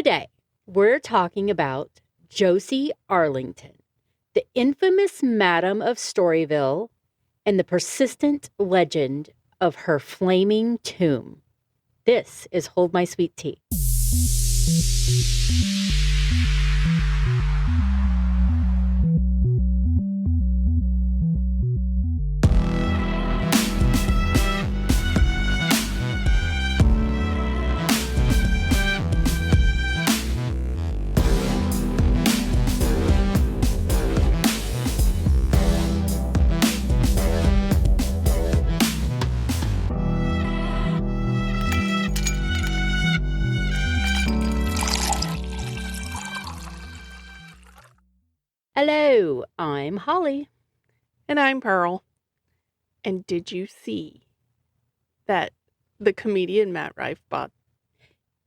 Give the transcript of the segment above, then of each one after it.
Today, we're talking about Josie Arlington, the infamous Madam of Storyville, and the persistent legend of her flaming tomb. This is Hold My Sweet Tea. Hello, I'm Holly. And I'm Pearl. And did you see that the comedian Matt Rife bought?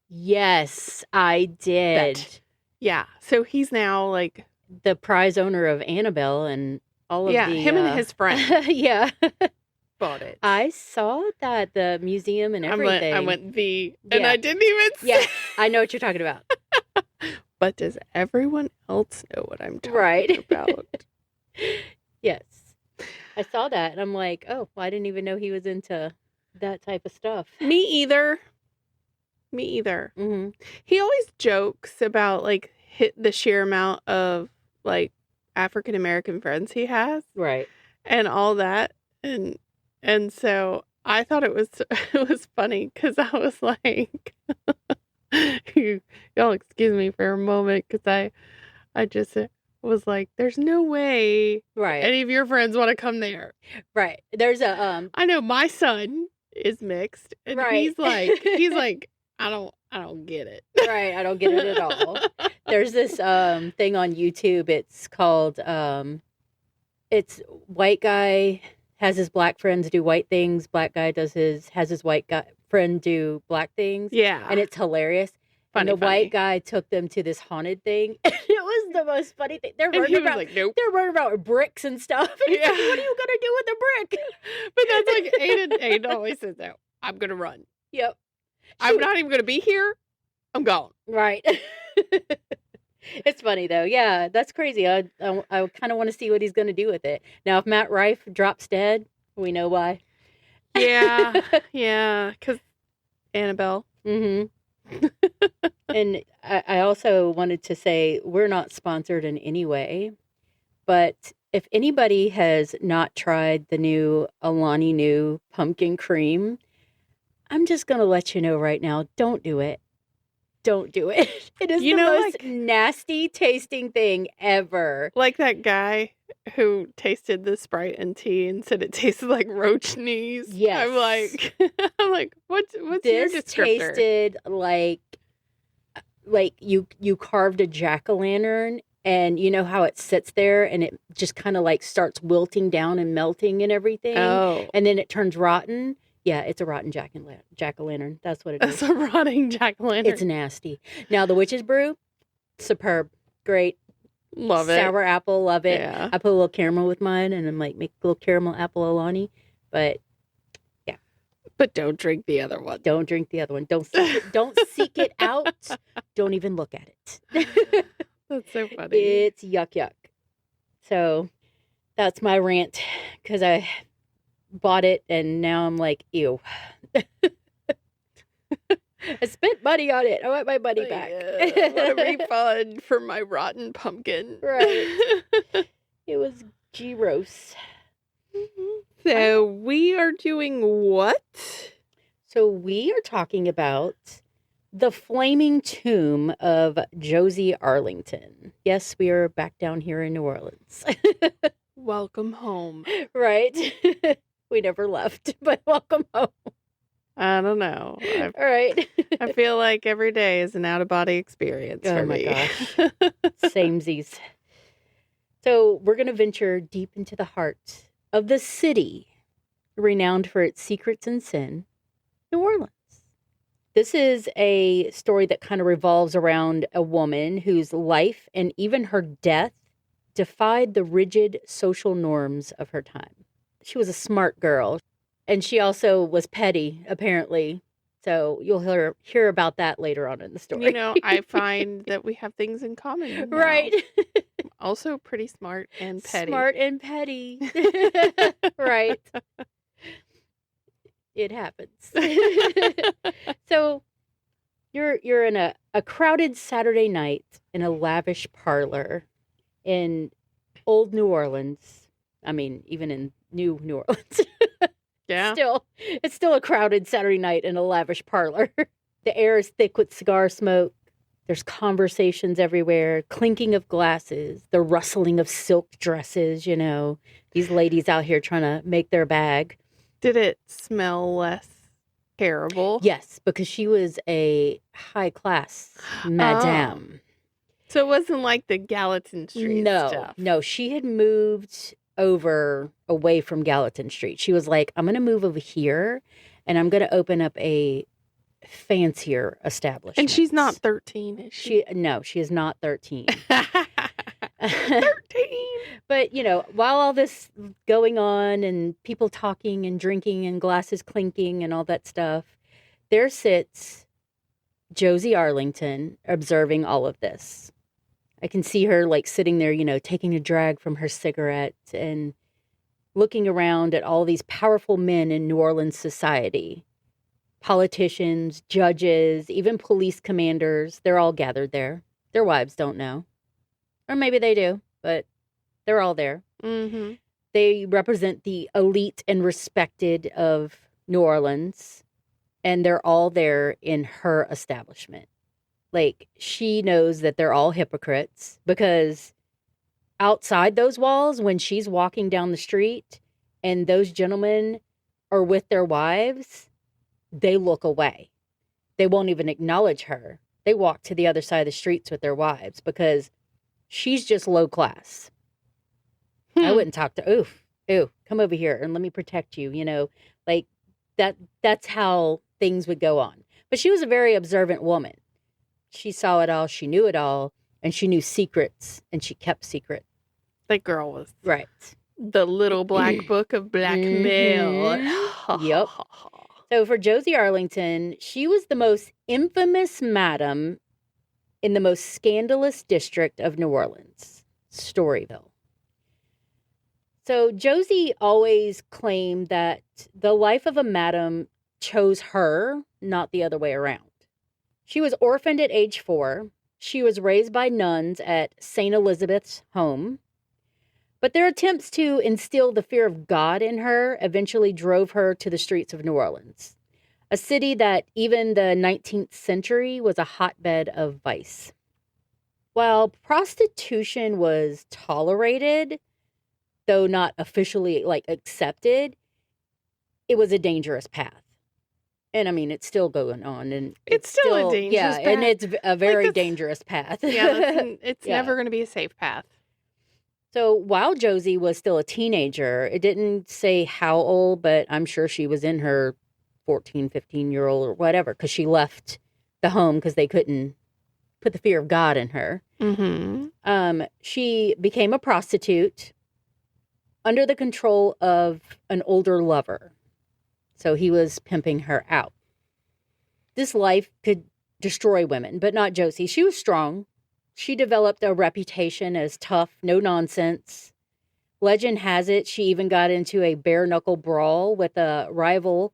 Yes, I did. Yeah, so he's now like the prize owner of Annabelle and all of the... him and his friend yeah. bought it. I saw that, the museum and everything. I went and I didn't even say. Yeah, I know what you're talking about. But does everyone else know what I'm talking about? Yes. I saw that and I'm like, oh, well, I didn't even know he was into that type of stuff. Me either. Mm-hmm. He always jokes about like the sheer amount of like African American friends he has. Right. And all that. And so I thought it was funny because I was like, y'all excuse me for a moment because I just was like, there's no way any of your friends want to come there. Right. There's a I know my son is mixed and he's like I don't get it. Right, I don't get it at all. There's this thing on YouTube. It's called it's white guy has his black friends do white things. Black guy has his white guy friend do black things. Yeah. And it's hilarious. And the white guy took them to this haunted thing. It was the most funny thing. They're worried about nope. They're worried about bricks and stuff. And he's like, what are you gonna do with the brick? But that's like Aiden always says that. I'm gonna run. Yep. I'm not even gonna be here. I'm gone. Right. It's funny though. Yeah, that's crazy. I kind of want to see what he's going to do with it. Now, if Matt Rife drops dead, we know why. Yeah, yeah, because Annabelle. Mm-hmm. And I also wanted to say we're not sponsored in any way, but if anybody has not tried the new Alani Nu pumpkin cream, I'm just going to let you know right now, don't do it. Don't do it. It is the most nasty tasting thing ever. Like that guy who tasted the Sprite and tea and said it tasted like roach knees. Yes. I'm like, what's your descriptor? This tasted like you carved a jack-o'-lantern and you know how it sits there and it just kind of like starts wilting down and melting and everything. Oh. And then it turns rotten. Yeah, it's a rotten jack-o'-lantern. That's what it is. That's a rotting jack-o'-lantern. It's nasty. Now, the witch's brew, superb. Great. Love it. Sour apple, love it. Yeah. I put a little caramel with mine and I'm like, make a little caramel apple Alani. But, yeah. But don't drink the other one. Don't drink the other one. Don't seek it out. Don't even look at it. That's so funny. It's yuck. So, that's my rant because I bought it and now I'm like, ew. I spent money on it. I want my money back. I want a refund for my rotten pumpkin. Right. It was gross. So we are doing what? So we are talking about the flaming tomb of Josie Arlington. Yes, we are back down here in New Orleans. Welcome home. Right. We never left, but welcome home. I don't know. All right. I feel like every day is an out-of-body experience for me. Oh, my gosh. Samesies. So we're going to venture deep into the heart of the city, renowned for its secrets and sin, New Orleans. This is a story that kind of revolves around a woman whose life and even her death defied the rigid social norms of her time. She was a smart girl, and she also was petty, apparently. So you'll hear about that later on in the story. You know, I find that we have things in common now. Right. Also pretty smart and petty. Smart and petty. Right. It happens. So you're in a crowded Saturday night in a lavish parlor in old New Orleans. I mean, even in New Orleans. Yeah. It's still a crowded Saturday night in a lavish parlor. The air is thick with cigar smoke. There's conversations everywhere, clinking of glasses, the rustling of silk dresses, you know, these ladies out here trying to make their bag. Did it smell less terrible? Yes, because she was a high-class madame. So it wasn't like the Gallatin Street stuff. No, she had moved away from Gallatin Street. She was like, I'm going to move over here, and I'm going to open up a fancier establishment. And she's not 13, is she? No, she is not 13. 13! But, you know, while all this going on and people talking and drinking and glasses clinking and all that stuff, there sits Josie Arlington observing all of this. I can see her like sitting there, you know, taking a drag from her cigarette and looking around at all these powerful men in New Orleans society. Politicians, judges, even police commanders, they're all gathered there. Their wives don't know. Or maybe they do, but they're all there. Mm-hmm. They represent the elite and respected of New Orleans, and they're all there in her establishment. Like, she knows that they're all hypocrites because outside those walls, when she's walking down the street and those gentlemen are with their wives, they look away. They won't even acknowledge her. They walk to the other side of the streets with their wives because she's just low class. I wouldn't talk to, ooh, come over here and let me protect you, you know, like that's how things would go on. But she was a very observant woman. She saw it all, she knew it all, and she knew secrets, and she kept secret. That girl was right. The little black book of blackmail. Mm-hmm. Yep. So for Josie Arlington, she was the most infamous madam in the most scandalous district of New Orleans, Storyville. So Josie always claimed that the life of a madam chose her, not the other way around. She was orphaned at age 4. She was raised by nuns at St. Elizabeth's home. But their attempts to instill the fear of God in her eventually drove her to the streets of New Orleans, a city that even the 19th century was a hotbed of vice. While prostitution was tolerated, though not officially accepted, it was a dangerous path. And I mean, it's still going on, and it's still a dangerous path. And it's a very dangerous path. Yeah, it's never going to be a safe path. So while Josie was still a teenager, it didn't say how old, but I'm sure she was in her 14, 15-year-old or whatever, because she left the home because they couldn't put the fear of God in her. Mm-hmm. She became a prostitute under the control of an older lover. So he was pimping her out. This life could destroy women, but not Josie. She was strong. She developed a reputation as tough, no nonsense. Legend has it she even got into a bare-knuckle brawl with a rival,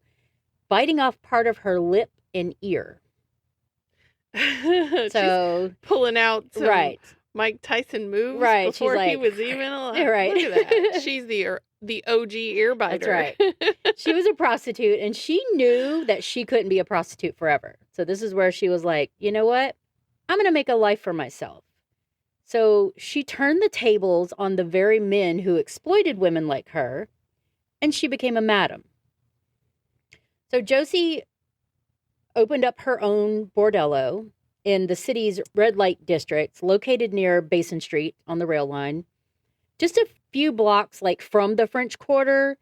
biting off part of her lip and ear. So she's pulling out some right. Mike Tyson moves right. before She's he like, was even alive. Right. Look at that. She's the OG ear biter. That's right. She was a prostitute, and she knew that she couldn't be a prostitute forever. So this is where she was like, you know what? I'm going to make a life for myself. So she turned the tables on the very men who exploited women like her, and she became a madam. So Josie opened up her own bordello in the city's red light districts, located near Basin Street on the rail line, just a few blocks from the French Quarter.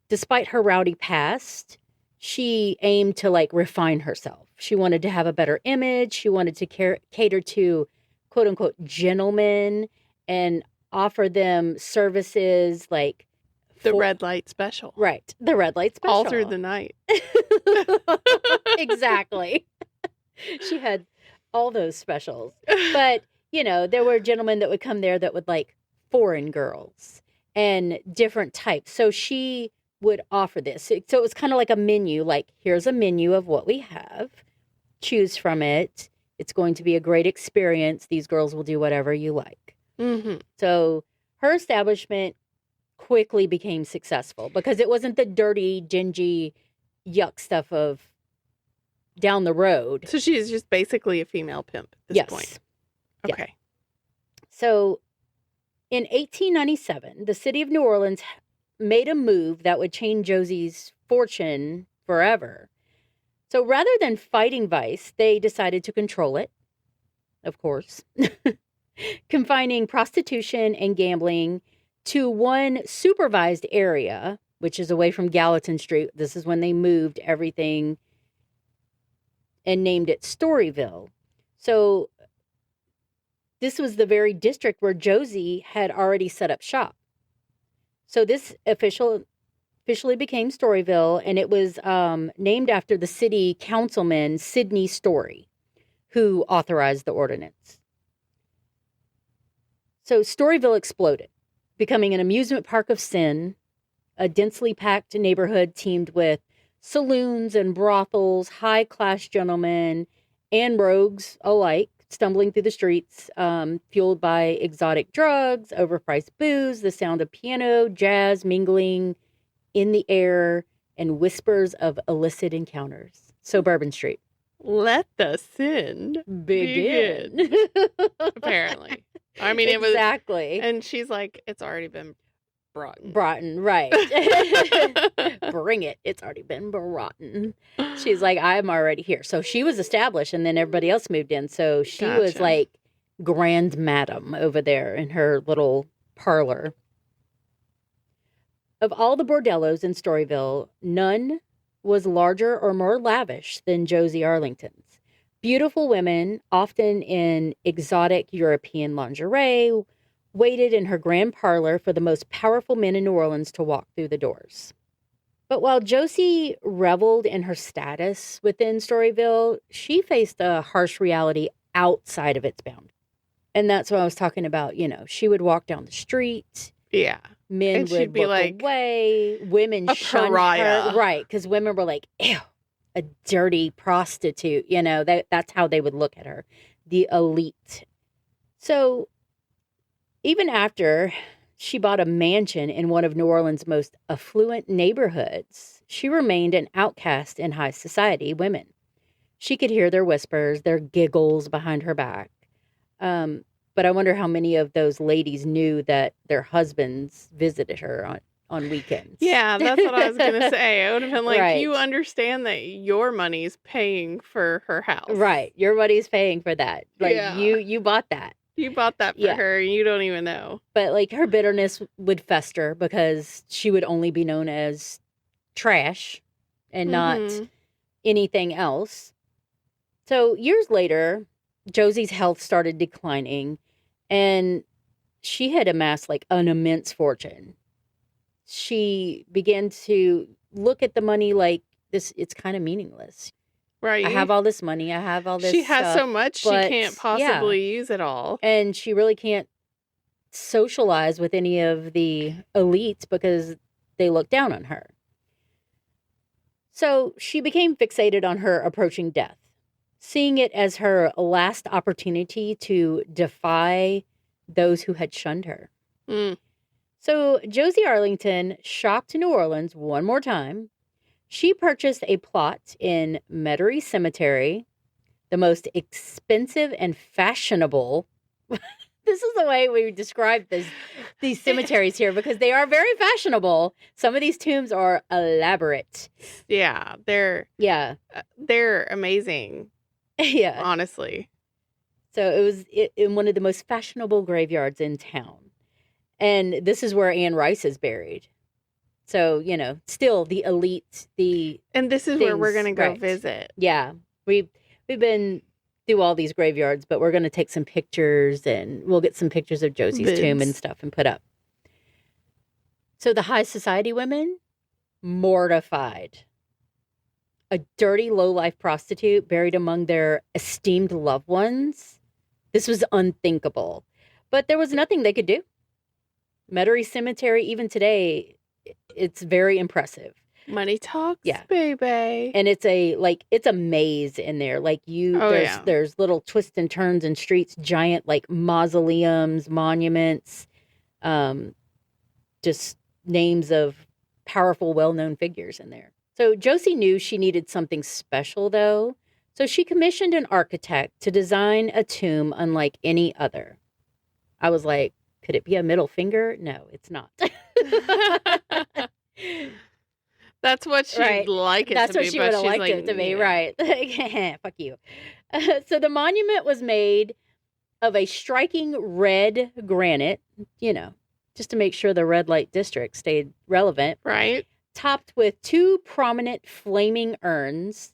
Despite her rowdy past, she aimed to refine herself. She wanted to have a better image. She wanted to cater to quote unquote gentlemen and offer them services like The red light special. Right. The red light special. All through the night. Exactly. She had all those specials. But, there were gentlemen that would come there that would like foreign girls and different types. So she would offer this. So it was kind of like a menu, like, here's a menu of what we have. Choose from it. It's going to be a great experience. These girls will do whatever you like. Mm-hmm. So her establishment quickly became successful because it wasn't the dirty, dingy, yuck stuff of down the road. So she is just basically a female pimp at this point. Okay. Yeah. So in 1897, the city of New Orleans made a move that would change Josie's fortune forever. So rather than fighting vice, they decided to control it, of course, confining prostitution and gambling to one supervised area, which is away from Gallatin Street. This is when they moved everything and named it Storyville. So this was the very district where Josie had already set up shop. So this officially became Storyville, and it was named after the city councilman, Sidney Story, who authorized the ordinance. So Storyville exploded, becoming an amusement park of sin, a densely packed neighborhood teamed with saloons and brothels, high-class gentlemen, and rogues alike, stumbling through the streets, fueled by exotic drugs, overpriced booze, the sound of piano, jazz mingling in the air, and whispers of illicit encounters. So Bourbon Street. Let the sin begin. Apparently. I mean, it was... Exactly. And she's like, it's already been brought. Right. Bring it. It's already been brought. She's like, I'm already here. So she was established, and then everybody else moved in. So she was like grand madam over there in her little parlor. Of all the bordellos in Storyville, none was larger or more lavish than Josie Arlington's. Beautiful women, often in exotic European lingerie, waited in her grand parlor for the most powerful men in New Orleans to walk through the doors. But while Josie reveled in her status within Storyville, she faced a harsh reality outside of its boundaries. And that's what I was talking about. She would walk down the street. Yeah. Men and would she'd be look like away. Women a shunned pariah. her. Right, because women were like, ew, a dirty prostitute. That's how they would look at her. The elite. So even after she bought a mansion in one of New Orleans' most affluent neighborhoods, she remained an outcast in high society women. She could hear their whispers, their giggles behind her back. But I wonder how many of those ladies knew that their husbands visited her on weekends. Yeah, that's what I was going to say. I would have been like, Right. You understand that your money's paying for her house. Right. Your money's paying for that. Like, Yeah. you bought that. You bought that for her, and you don't even know. But, like, her bitterness would fester because she would only be known as trash and not anything else. So, years later, Josie's health started declining, and she had amassed, like, an immense fortune. She began to look at the money like this, it's kind of meaningless. Right. I have all this money. I have all this She has stuff, so much, she can't possibly use it all. And she really can't socialize with any of the elites because they look down on her. So she became fixated on her approaching death, seeing it as her last opportunity to defy those who had shunned her. Mm. So Josie Arlington shopped New Orleans one more time. She purchased a plot in Metairie Cemetery, the most expensive and fashionable. This is the way we describe these cemeteries here because they are very fashionable. Some of these tombs are elaborate. Yeah, they're amazing. Yeah, honestly. So it was in one of the most fashionable graveyards in town, and this is where Anne Rice is buried. So, still the elite, and this is where we're going to go visit. Yeah. We've been through all these graveyards, but we're going to take some pictures and we'll get some pictures of Josie's tomb and stuff and put up. So the high society women, mortified. A dirty, low-life prostitute buried among their esteemed loved ones. This was unthinkable. But there was nothing they could do. Metairie Cemetery, even today, it's very impressive. Money talks, Yeah. baby. And it's a maze in there. Like there's little twists and turns and streets, giant like mausoleums, monuments, just names of powerful, well-known figures in there. So Josie knew she needed something special, though. So she commissioned an architect to design a tomb unlike any other. I was like, could it be a middle finger? No, it's not. That's what she'd like it That's to what be. she But would have she's liked like, it to be, yeah. right? Fuck you. So the monument was made of a striking red granite, just to make sure the red light district stayed relevant. Right. Topped with 2 prominent flaming urns,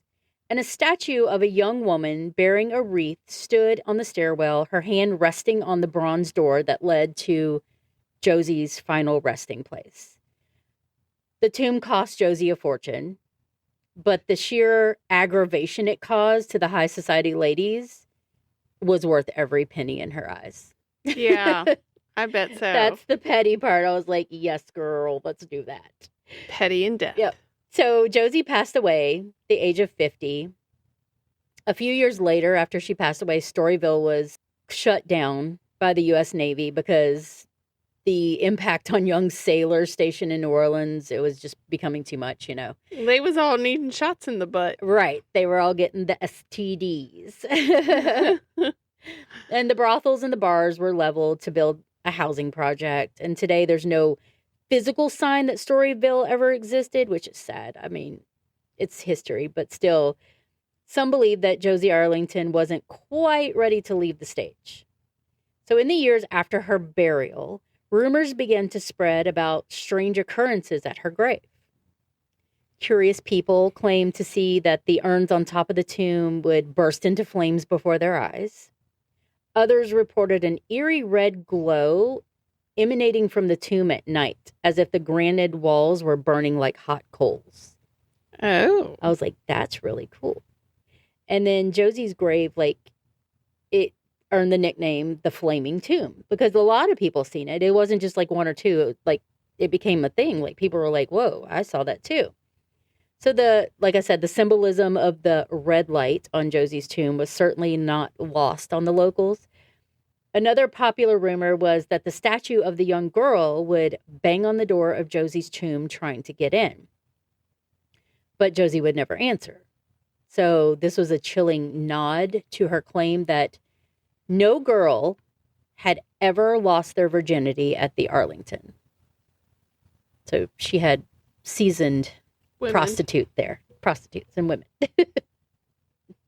and a statue of a young woman bearing a wreath stood on the stairwell, her hand resting on the bronze door that led to Josie's final resting place. The tomb cost Josie a fortune, but the sheer aggravation it caused to the high society ladies was worth every penny in her eyes. Yeah, I bet so. That's the petty part. I was like, yes, girl, let's do that. Petty in death. Yep. So Josie passed away at the age of 50. A few years later, after she passed away, Storyville was shut down by the U.S. Navy because the impact on young sailors stationed in New Orleans, it was just becoming too much, They was all needing shots in the butt. Right. They were all getting the STDs. And the brothels and the bars were leveled to build a housing project. And today there's no physical sign that Storyville ever existed, which is sad. I mean, it's history, but still, some believe that Josie Arlington wasn't quite ready to leave the stage. So in the years after her burial, rumors began to spread about strange occurrences at her grave. Curious people claimed to see that the urns on top of the tomb would burst into flames before their eyes. Others reported an eerie red glow emanating from the tomb at night, as if the granite walls were burning like hot coals. Oh. I was like, that's really cool. And then Josie's grave, it earned the nickname the Flaming Tomb, because a lot of people seen it. It wasn't just like one or two. It became a thing. Like, people were like, whoa, I saw that too. So like I said, the symbolism of the red light on Josie's tomb was certainly not lost on the locals. Another popular rumor was that the statue of the young girl would bang on the door of Josie's tomb trying to get in. But Josie would never answer. So this was a chilling nod to her claim that no girl had ever lost their virginity at the Arlington. So she had seasoned prostitutes and women.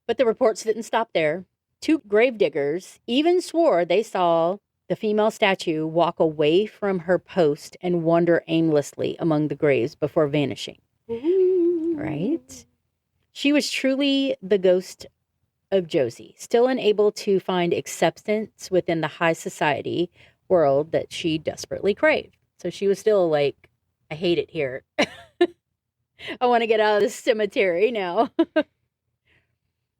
But the reports didn't stop there. 2 gravediggers even swore they saw the female statue walk away from her post and wander aimlessly among the graves before vanishing. Ooh. Right? She was truly the ghost of Josie, still unable to find acceptance within the high society world that she desperately craved. So she was still like, I hate it here. I want to get out of this cemetery now.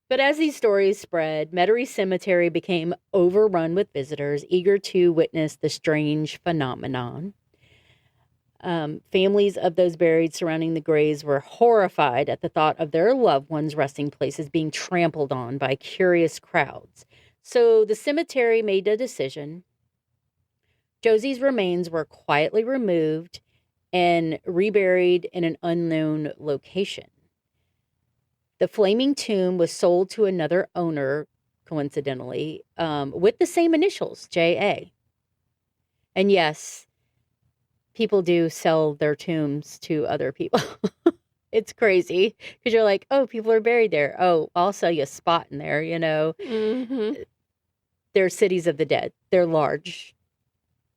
But as these stories spread, Metairie Cemetery became overrun with visitors eager to witness the strange phenomenon. Families of those buried surrounding the graves were horrified at the thought of their loved ones' resting places being trampled on by curious crowds. So the cemetery made a decision. Josie's remains were quietly removed and reburied in an unknown location. The Flaming Tomb was sold to another owner, coincidentally, with the same initials, J.A. And yes, people do sell their tombs to other people. It's crazy because you're like, oh, people are buried there. Oh, I'll sell you a spot in there, Mm-hmm. They're cities of the dead. They're large.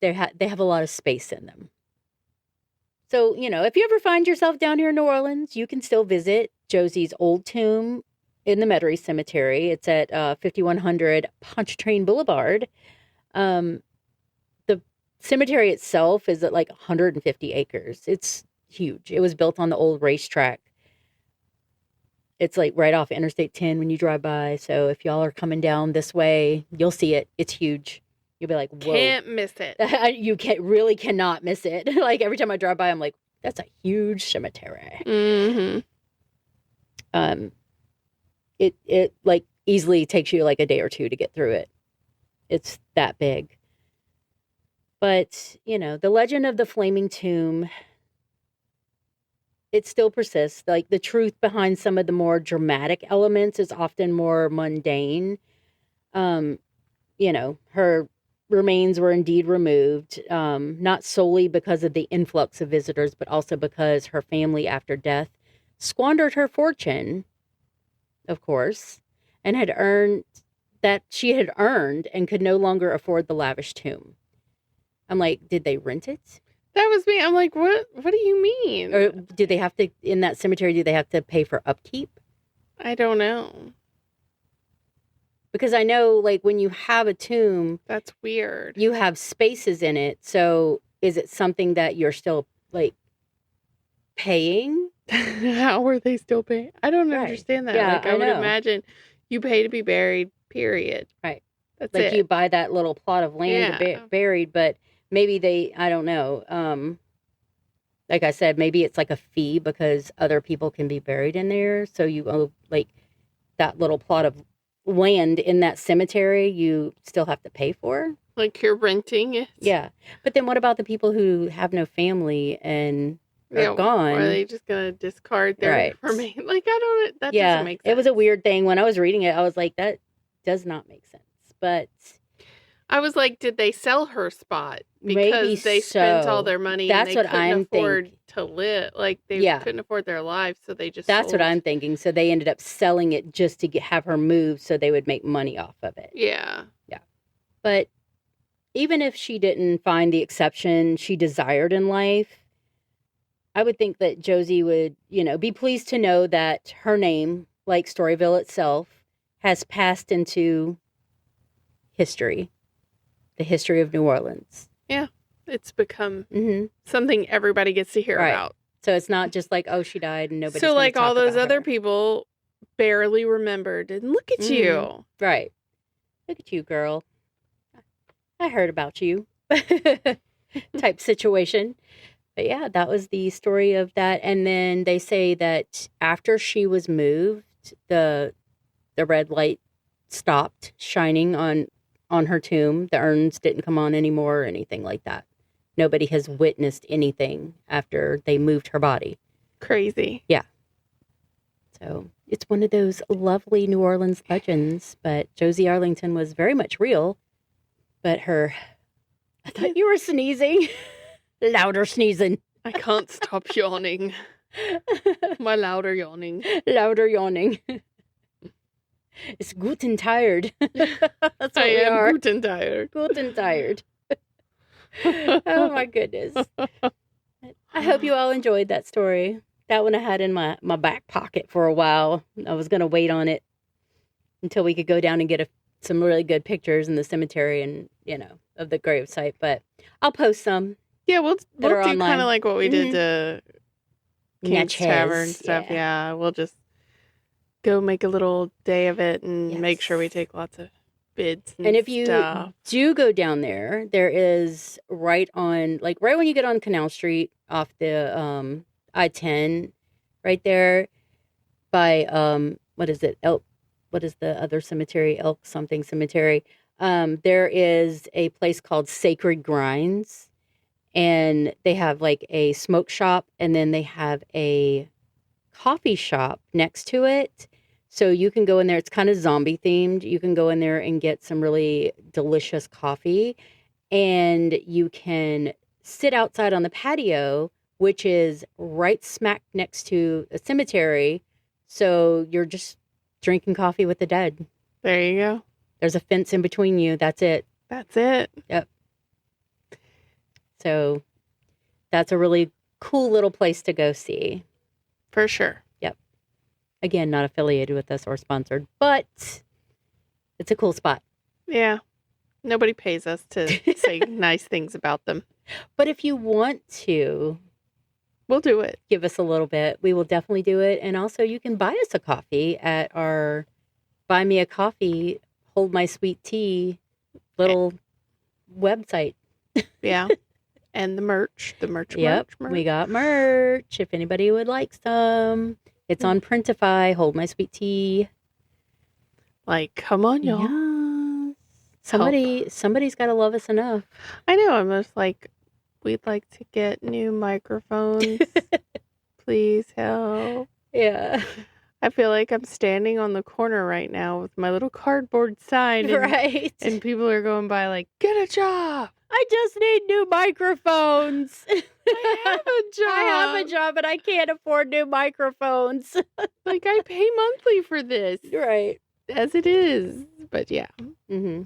They have a lot of space in them. So, if you ever find yourself down here in New Orleans, you can still visit Josie's old tomb in the Metairie Cemetery. It's at 5100 Pontchartrain Boulevard. The cemetery itself is at like 150 acres. It's huge. It was built on the old racetrack. It's like right off Interstate 10 when you drive by. So if y'all are coming down this way, you'll see it. It's huge. You'll be like, whoa. Can't miss it. You really cannot miss it. Like every time I drive by, I'm like, that's a huge cemetery. Mm-hmm. It like easily takes you like a day or two to get through it. It's that big. But, you know, the legend of the flaming tomb, it still persists. Like the truth behind some of the more dramatic elements is often more mundane. You know, her remains were indeed removed, not solely because of the influx of visitors, but also because her family after death squandered her fortune, of course, and had earned and could no longer afford the lavish tomb. I'm like, did they rent it? That was me. I'm like, what do you mean? Or do they have to, in that cemetery, do they have to pay for upkeep? I don't know. Because I know, like, when you have a tomb... That's weird. You have spaces in it. So is it something that you're still, like, paying? How are they still paying? I don't understand that. Yeah, like, I would imagine you pay to be buried, period. Right. That's like it. You buy that little plot of land to be buried, but maybe I don't know. Like I said, maybe it's like a fee because other people can be buried in there. So you owe, like, that little plot of land in that cemetery you still have to pay for. Like you're renting it? Yeah. But then what about the people who have no family and are gone? Are they just going to discard their remains? Like, that doesn't make sense. It was a weird thing. When I was reading it, I was like, that does not make sense. But I was like, did they sell her spot? Because maybe they spent all their money That's and they what couldn't I'm afford thinking. to live. Like, they couldn't afford their lives, so they just That's sold. what I'm thinking. So they ended up selling it just to have her moved so they would make money off of it. Yeah. Yeah. But even if she didn't find the exception she desired in life, I would think that Josie would, be pleased to know that her name, like Storyville itself, has passed into history, the history of New Orleans. Yeah. It's become something everybody gets to hear about. So it's not just like, oh, she died and nobody's So like all those other her. people barely remembered. And look at you. Right. Look at you, girl. I heard about you. Type situation. But yeah, that was the story of that. And then they say that after she was moved, the red light stopped shining on her tomb. The urns didn't come on anymore or anything like that. Nobody has witnessed anything after they moved her body. Crazy. Yeah. So it's one of those lovely New Orleans legends. But Josie Arlington was very much real. But I thought you were sneezing. Louder sneezing. I can't stop yawning. My louder yawning. Louder yawning. It's guten tired. That's what I am are. guten tired. Guten tired. Oh my goodness. I hope you all enjoyed that story. That one I had in my back pocket for a while. I was going to wait on it until we could go down and get some really good pictures in the cemetery and, of the gravesite. But I'll post some. Yeah, we'll do kind of like what we did to King's Natchez, Tavern stuff. Yeah, we'll just go make a little day of it and make sure we take lots of bids and if you do go down there, there is right when you get on Canal Street off the I-10, right there by what is it? What is the other cemetery? Elk something cemetery. There is a place called Sacred Grinds, and they have like a smoke shop, and then they have a coffee shop next to it. So you can go in there. It's kind of zombie themed. You can go in there and get some really delicious coffee, and you can sit outside on the patio, which is right smack next to a cemetery. So you're just drinking coffee with the dead. There you go. There's a fence in between you. That's it. That's it. Yep. So that's a really cool little place to go see. For sure. Yep. Again, not affiliated with us or sponsored, but it's a cool spot. Yeah. Nobody pays us to say nice things about them. But if you want to We'll do it. give us a little bit, we will definitely do it. And also, you can buy us a coffee at our Buy Me a Coffee, Hold My Sweet Tea little website. Yeah. And the merch. Yep, we got merch. If anybody would like some, it's on Printify. Hold My Sweet Tea. Like, come on, y'all. Yeah. Somebody's got to love us enough. I know. I'm just like, we'd like to get new microphones. Please help. Yeah. I feel like I'm standing on the corner right now with my little cardboard sign. And, Right. And people are going by like, get a job. I just need new microphones. I have a job. I have a job, but I can't afford new microphones. Like, I pay monthly for this. Right. As it is. But yeah. Mm-hmm.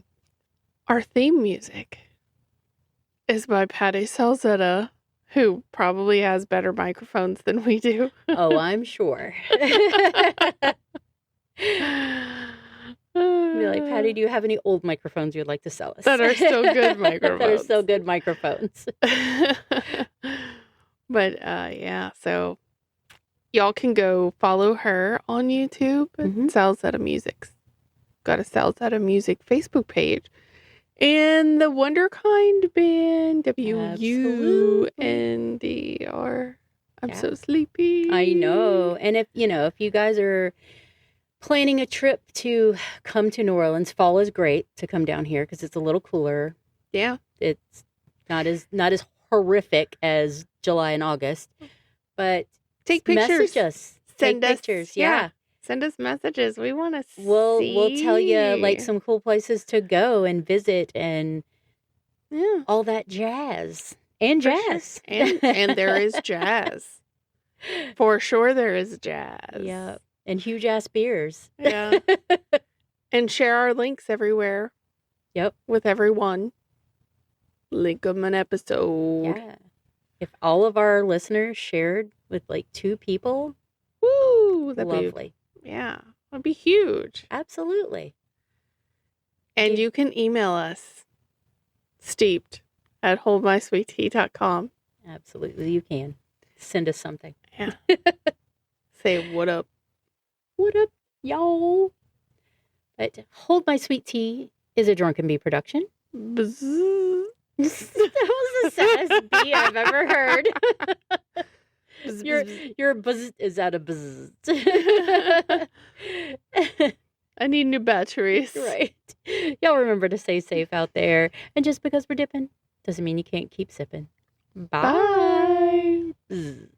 Our theme music is by Patty Salzetta, who probably has better microphones than we do. Oh, I'm sure. Be like, Patty, do you have any old microphones you'd like to sell us? That are still good microphones. That are still good microphones. But yeah, so y'all can go follow her on YouTube at Salzetta Music. Got a Salzetta Music Facebook page. And the Wonderkind Band, WUNDR. I'm so sleepy. I know. And if you guys are planning a trip to come to New Orleans, fall is great to come down here because it's a little cooler. Yeah. It's not as horrific as July and August. But take pictures. Message us. Send us pictures. Yeah. Send us messages. We want to see. We'll tell you like some cool places to go and visit and all that jazz. And jazz. Sure. And there is jazz. For sure there is jazz. Yep. And huge ass beers. Yeah. And share our links everywhere. Yep. With everyone. Link them an episode. Yeah. If all of our listeners shared with like 2 people, woo, that'd lovely. Yeah. That'd be huge. Absolutely. And you can email us steeped@holdmysweettea.com. Absolutely, you can. Send us something. Yeah. Say, what up? What up, y'all? But Hold My Sweet Tea is a Drunken Bee production. Bzz. That was the saddest bee I've ever heard. Your buzz is out of buzz. I need new batteries. Right. Y'all remember to stay safe out there. And just because we're dipping doesn't mean you can't keep sipping. Bye. Bye.